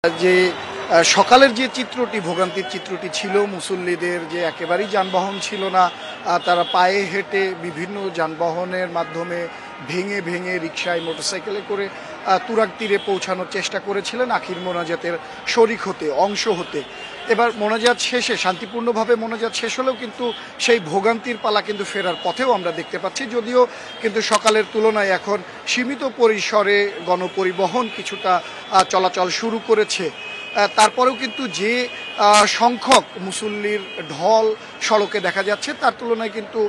যে সকালের যে চিত্রটি ভোগান্তির চিত্রটি ছিল মুসল্লিদের যে একেবারেই যানবাহন ছিল না, তারা পায়ে হেঁটে বিভিন্ন যানবাহনের মাধ্যমে ভেঙে ভেঙে রিকশায় মোটরসাইকেলে করে তুরাগ তীরে পৌঁছানোর চেষ্টা করেছিলেন আখির মোনাজাতের শরিক হতে, অংশ হতে। এবার মোনাজাত শেষে শান্তিপূর্ণভাবে মোনাজাত শেষ হলেও কিন্তু সেই ভোগান্তির পালা কিন্তু ফেরার পথেও আমরা দেখতে পাচ্ছি, যদিও কিন্তু সকালের তুলনায় এখন সীমিত পরিসরে গণপরিবহন কিছুটা চলাচল শুরু করেছে। তারপরেও কিন্তু যে সংখ্যক মুসল্লির ঢল সড়কে দেখা যাচ্ছে তার তুলনায় কিন্তু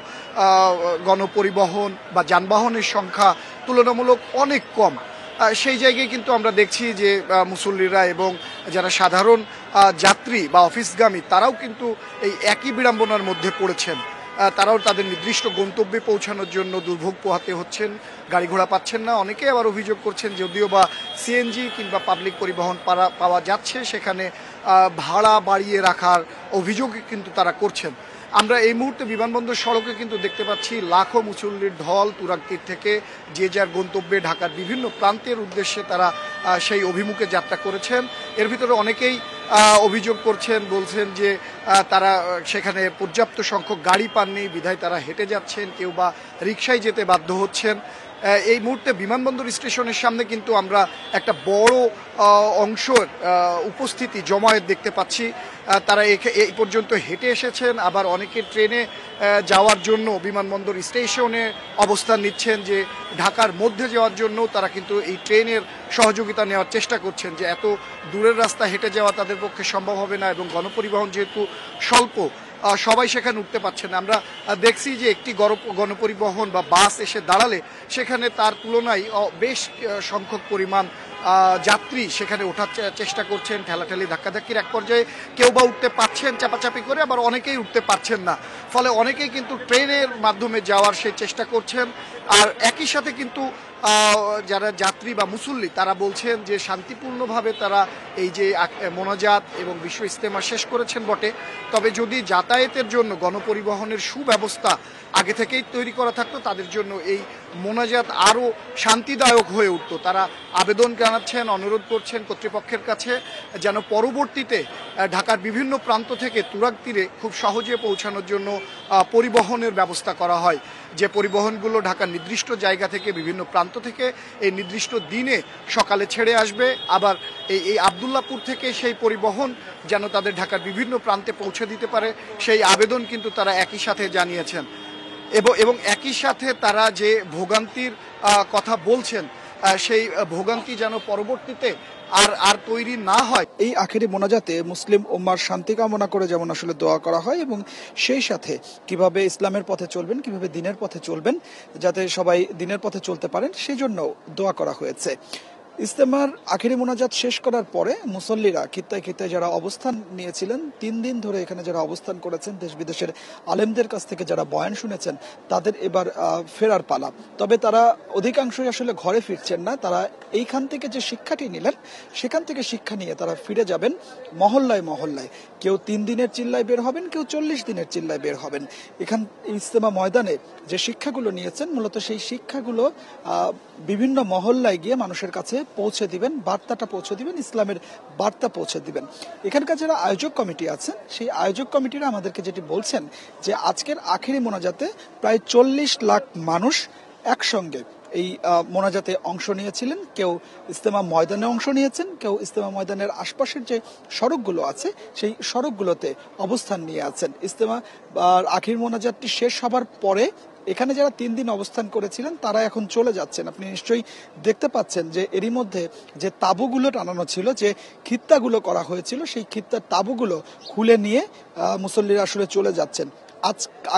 গণপরিবহন বা যানবাহনের সংখ্যা তুলনামূলক অনেক কম। সেই জায়গায় কিন্তু আমরা দেখছি যে মুসল্লিরা এবং যারা সাধারণ যাত্রী বা অফিসগামী তারাও কিন্তু এই একই বিড়ম্বনার মধ্যে পড়েছেন। তারাও তাদের নির্দিষ্ট গন্তব্যে পৌঁছানোর জন্য দুর্ভোগ পোহাতে হচ্ছেন, গাড়ি ঘোড়া পাচ্ছেন না। অনেকে আবার অভিযোগ করছেন যদিও বা সিএনজি কিংবা পাবলিক পরিবহন পাওয়া যাচ্ছে, সেখানে ভাড়া বাড়িয়ে রাখার অভিযোগ কিন্তু তারা করছেন। আমরা এই মুহূর্তে বিমানবন্দর সড়কে কিন্তু দেখতে পাচ্ছি লাখো মুসল্লির ঢল তুরাগ তীর থেকে যে যার গন্তব্যে ঢাকার বিভিন্ন প্রান্তের উদ্দেশ্যে তারা সেই অভিমুখে যাত্রা করেছেন। এর ভিতরে অনেকেই অভিযোগ করছেন, বলছেন যে তারা সেখানে পর্যাপ্ত সংখ্যক গাড়ি পাননি, বিধায় তারা হেঁটে যাচ্ছেন, কেউ বা রিকশায় যেতে বাধ্য হচ্ছেন। এই মুহূর্তে বিমানবন্দর স্টেশনের সামনে কিন্তু আমরা একটা বড় অংশের উপস্থিতি জমায়েত দেখতে পাচ্ছি। তারা এই পর্যন্ত হেঁটে এসেছেন, আবার অনেকে ট্রেনে যাওয়ার জন্য বিমানবন্দর স্টেশনে অবস্থান নিচ্ছেন, যে ঢাকার মধ্যে যাওয়ার জন্য তারা কিন্তু এই ট্রেনের সহযোগিতা নেওয়ার চেষ্টা করছেন। যে এত দূরের রাস্তা হেঁটে যাওয়া তাদের পক্ষে সম্ভব হবে না, এবং গণপরিবহন যেহেতু স্বল্প, সবাই সেখানে উঠতে পারছে না। আমরা দেখছি যে একটি গণপরিবহন বা বাস এসে দাঁড়ালে সেখানে তার তুলনায় বেশ সংখ্যক পরিমাণ যাত্রী সেখানে ওঠার চেষ্টা করছেন, ঠেলাঠেলি ধাক্কাধাক্কির এক পর্যায়ে কেউ বা উঠতে পারছেন চাপাচাপি করে, আবার অনেকেই উঠতে পারছেন না। ফলে অনেকেই কিন্তু ট্রেনের মাধ্যমে যাওয়ার সেই চেষ্টা করছেন। আর একই সাথে কিন্তু যারা যাত্রী বা মুসল্লি তারা বলছেন যে শান্তিপূর্ণভাবে তারা এই যে মোনাজাত এবং বিশ্ব ইজতেমা শেষ করেছেন বটে, তবে যদি যাতায়াতের জন্য গণপরিবহনের সুব্যবস্থা আগে থেকেই তৈরি করা থাকতো তাদের জন্য এই মোনাজাত আরও শান্তিদায়ক হয়ে উঠত। তারা আবেদন জানাচ্ছেন, অনুরোধ করছেন কর্তৃপক্ষের কাছে যেন পরবর্তীতে ঢাকার বিভিন্ন প্রান্ত থেকে তুরাগ তীরে খুব সহজে পৌঁছানোর জন্য পরিবহনের ব্যবস্থা করা হয়। যে পরিবহনগুলো ঢাকার নির্দিষ্ট জায়গা থেকে বিভিন্ন প্রান্ত থেকে এই নির্দিষ্ট দিনে সকালে ছেড়ে আসবে, আবার এই আবদুল্লাপুর থেকে সেই পরিবহন যেন তাদের ঢাকার বিভিন্ন প্রান্তে পৌঁছে দিতে পারে, সেই আবেদন কিন্তু তারা একই সাথে জানিয়েছেন। এবং একই সাথে তারা যে ভোগান্তির কথা বলছেন, সেই ভোগান্তি যেন পরবর্তীতে আর তৈরি না হয়। এই আখেরি মোনাজাতে মুসলিম উম্মার শান্তি কামনা করে যেমন আসলে দোয়া করা হয়, এবং সেই সাথে কিভাবে ইসলামের পথে চলবেন, কিভাবে দিনের পথে চলবেন, যাতে সবাই দিনের পথে চলতে পারেন সেই জন্য দোয়া করা হয়েছে। ইজতেমার আখেরি মোনাজাত শেষ করার পরে মুসল্লিরা খিত্তায় খিত্তায় যারা অবস্থান নিয়েছিলেন, 3 দিন ধরে এখানে যারা অবস্থান করেছেন, দেশ বিদেশের আলেমদের কাছ থেকে যারা বয়ান শুনেছেন, তাদের এবার ফেরার পালা। তবে তারা অধিকাংশই আসলে ঘরে ফিরছেন না, তারা এইখান থেকে যে শিক্ষাটি নিলেন সেখান থেকে শিক্ষা নিয়ে তারা ফিরে যাবেন মহল্লায় মহল্লায়। কেউ 3 দিনের চিল্লায় বের হবেন, কেউ 40 দিনের চিল্লায় বের হবেন। এখান ইজতেমা ময়দানে যে শিক্ষাগুলো নিয়েছেন, মূলত সেই শিক্ষাগুলো বিভিন্ন মহল্লায় গিয়ে মানুষের কাছে পৌঁছে দিবেন, বার্তাটা পৌঁছে দিবেন, ইসলামের বার্তা পৌঁছে দিবেন। এখানকার যারা আয়োজক কমিটি আছেন, সেই আয়োজক কমিটিরা আমাদেরকে যেটি বলছেন যে আজকের আখেরি মোনাজাতে প্রায় 40 লাখ মানুষ একসঙ্গে এই মোনাজাতে অংশ নিয়েছিলেন। কেউ ইজতেমা ময়দানে অংশ নিয়েছেন, কেউ ইজতেমা ময়দানের আশপাশের যে সড়কগুলো আছে সেই সড়কগুলোতে অবস্থান নিয়ে আছেন। ইজতেমা আখেরি মোনাজাতটি শেষ হবার পরে এখানে যারা 3 দিন অবস্থান করেছিলেন তারা এখন চলে যাচ্ছেন। আপনি নিশ্চয়ই দেখতে পাচ্ছেন যে এরই মধ্যে যে তাঁবুগুলো টানানো ছিল, যে খিত্তাগুলো করা হয়েছিল, সেই খিত্তার তাঁবুগুলো খুলে নিয়ে মুসল্লিরা আসলে চলে যাচ্ছেন।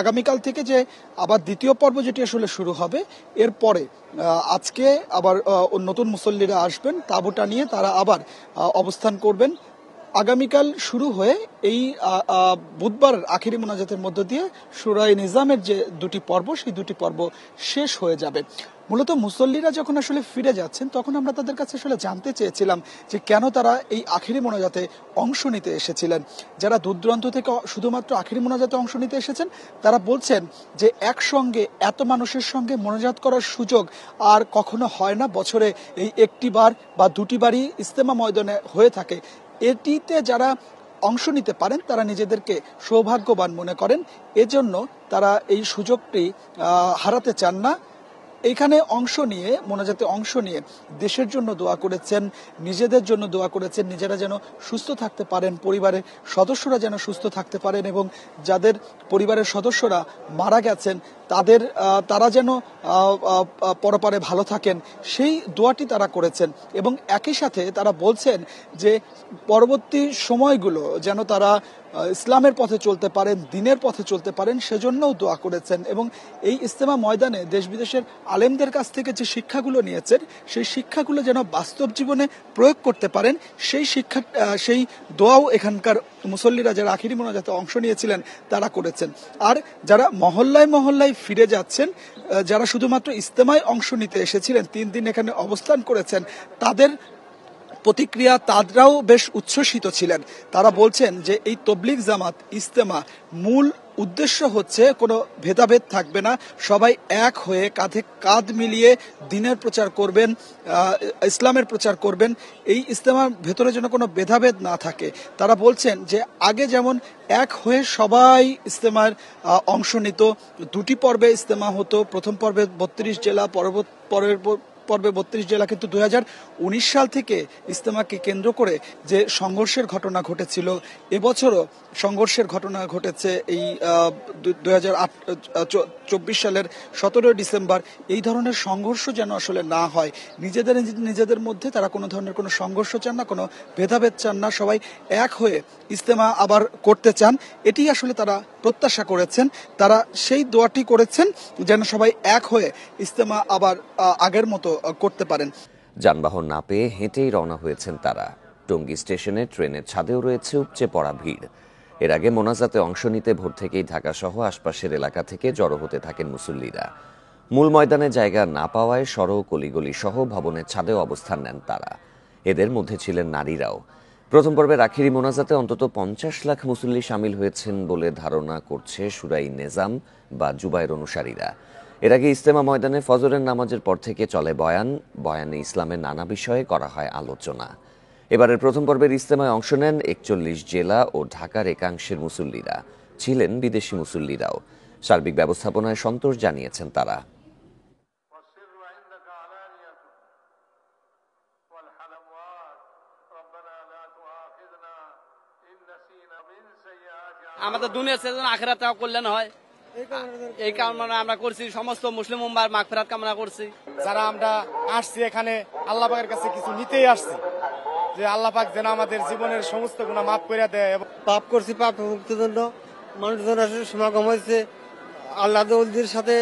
আগামীকাল থেকে যে আবার দ্বিতীয় পর্ব যেটি আসলে শুরু হবে, এরপরে আজকে আবার নতুন মুসল্লিরা আসবেন, তাঁবুটা নিয়ে তারা আবার অবস্থান করবেন। আগামীকাল শুরু হয়ে এই বুধবার আখেরি মোনাজাতের মধ্য দিয়ে সূরা নিজামের যে 2টি পর্ব, সেই 2টি পর্ব শেষ হয়ে যাবে। মূলত মুসল্লিরা যখন আসলে ফিরে যাচ্ছেন তখন আমরা তাদের কাছে আসলে জানতে চেয়েছিলাম যে কেন তারা এই আখিরি মোনাজাতে অংশ নিতে এসেছিলেন। যারা দূর দূরান্ত থেকে শুধুমাত্র আখিরি মোনাজাতে অংশ নিতে এসেছেন তারা বলছেন যে একসঙ্গে এত মানুষের সঙ্গে মোনাজাত করার সুযোগ আর কখনো হয় না, বছরে এই একটি বার বা দুটি বারই ইজতেমা ময়দানে হয়ে থাকে। এটিতে যারা অংশ নিতে পারেন তারা নিজেদেরকে সৌভাগ্যবান মনে করেন, এজন্য তারা এই সুযোগটি হারাতে চান না। এইখানে অংশ নিয়ে মোনাজাতে অংশ নিয়ে দেশের জন্য দোয়া করেছেন, নিজেদের জন্য দোয়া করেছেন, নিজেরা যেন সুস্থ থাকতে পারেন, পরিবারের সদস্যরা যেন সুস্থ থাকতে পারেন এবং যাদের পরিবারের সদস্যরা মারা গেছেন তারা যেন পরপারে ভালো থাকেন, সেই দোয়াটি তারা করেছেন। এবং একই সাথে তারা বলছেন যে পরবর্তী সময়গুলো যেন তারা ইসলামের পথে চলতে পারেন, দ্বীনের পথে চলতে পারেন, সেজন্যও দোয়া করেছেন। এবং এই ইজতেমা ময়দানে দেশ বিদেশের আলেমদের কাছ থেকে যে শিক্ষাগুলো নিয়েছেন সেই শিক্ষাগুলো যেন বাস্তব জীবনে প্রয়োগ করতে পারেন, সেই দোয়াও এখানকার মুসল্লিরা যারা আখিরি মোনাজাতে অংশ নিয়েছিলেন তারা করেছেন। আর যারা মহল্লায় মহল্লায় ফিরে যাচ্ছেন, যারা শুধুমাত্র ইজতেমায় অংশ নিতে এসেছিলেন, 3 দিন এখানে অবস্থান করেছেন, তাদের প্রতিক্রিয়া তারাও বেশ উচ্ছ্বসিত ছিলেন। তারা বলছেন যে এই তবলিগ জামাত ইজতেমা মূল উদ্দেশ্য হচ্ছে কোনো ভেদাভেদ থাকবে না, সবাই এক হয়ে কাঁধে কাঁধ মিলিয়ে দ্বীনের প্রচার করবেন, ইসলামের প্রচার করবেন। এই ইজতেমার ভেতরে যেন কোনো ভেদাভেদ না থাকে। তারা বলছেন যে আগে যেমন এক হয়ে সবাই ইজতেমার অংশ নিত, 2টি পর্বে ইজতেমা হতো, প্রথম পর্বে 32 জেলা, পরের পর্বে 32 জেলা, কিন্তু 2019 সাল থেকে ইজতেমাকে কেন্দ্র করে যে সংঘর্ষের ঘটনা ঘটেছিল, এবছরও সংঘর্ষের ঘটনা ঘটেছে। এই 2024 সালের 17 ডিসেম্বর এই ধরনের সংঘর্ষ যেন আসলে না হয়, নিজেদের মধ্যে তারা কোনো ধরনের কোনো সংঘর্ষ চান না, কোনো ভেদাভেদ চান না, সবাই এক হয়ে ইজতেমা আবার করতে চান। এটি আসলে তারা প্রত্যাশা করেছেন, তারা সেই দোয়াটি করেছেন যেন সবাই এক হয়ে ইজতেমা আবার আগের মতো করতে পারেন। যানবাহন না পেয়ে হেঁটেই রওনা হয়েছেন তারা। টঙ্গী স্টেশনে ট্রেনের ছাদেও রয়েছে উপচে পড়া ভিড়। এর আগে মোনাজাতে অংশ নিতে ভোর থেকেই ঢাকা সহ আশপাশের এলাকা থেকে জড়ো হতে থাকেন মুসল্লিরা। মূল ময়দানে জায়গা না পাওয়ায় সড়ক অলিগলি সহ ভবনের ছাদেও অবস্থান নেন তারা। এদের মধ্যে ছিলেন নারীরাও। প্রথম পর্বের আখিরি মোনাজাতে অন্তত 50 লাখ মুসল্লি সামিল হয়েছেন বলে ধারণা করছে শুরাই নেজাম বা জুবায়ের অনুসারীরা। এর আগে ইজতেমা ময়দানে ফজরের নামাজের পর থেকে চলে বয়ানে ইসলামের নানা বিষয়ে করা হয় আলোচনা। এবারের প্রথম পর্বের ইজতেমায় অংশ নেন 41 জেলা ও ঢাকার একাংশের মুসল্লিরা, ছিলেন বিদেশি মুসল্লিরাও। সার্বিক ব্যবস্থাপনায় সন্তোষ জানিয়েছেন তারা। আমাদের দুনিয়া সেজন আখিরাত কল্যাণ হয়, এই কারণে আমরা করছি। সমস্ত মুসলিম উম্মার মাগফিরাত কামনা করছি। যারা আমরা আসছি এখানে আল্লাহ পাকের কাছে কিছু নিতেই আসছি, যে আল্লাহ পাক যেন আমাদের জীবনের সমস্ত গুনাহ মাফ করে দেয়। পাপ করছি, পাপ মুক্তির জন্য মানুষজন আসলে সমাগম হয়েছে, আল্লাহ দৌলদের সাথে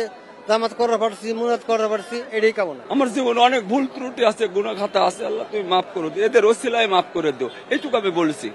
জামাত করা পারছি, মুনাত করা পারছি, এটাই কামনা। আমার জীবনে অনেক ভুল ত্রুটি আছে, গুনাহ খাতা আছে, আল্লাহ তুমি মাফ করো, এদের ওসিলায় মাফ করে দিও, এইটুকু আমি বলছি।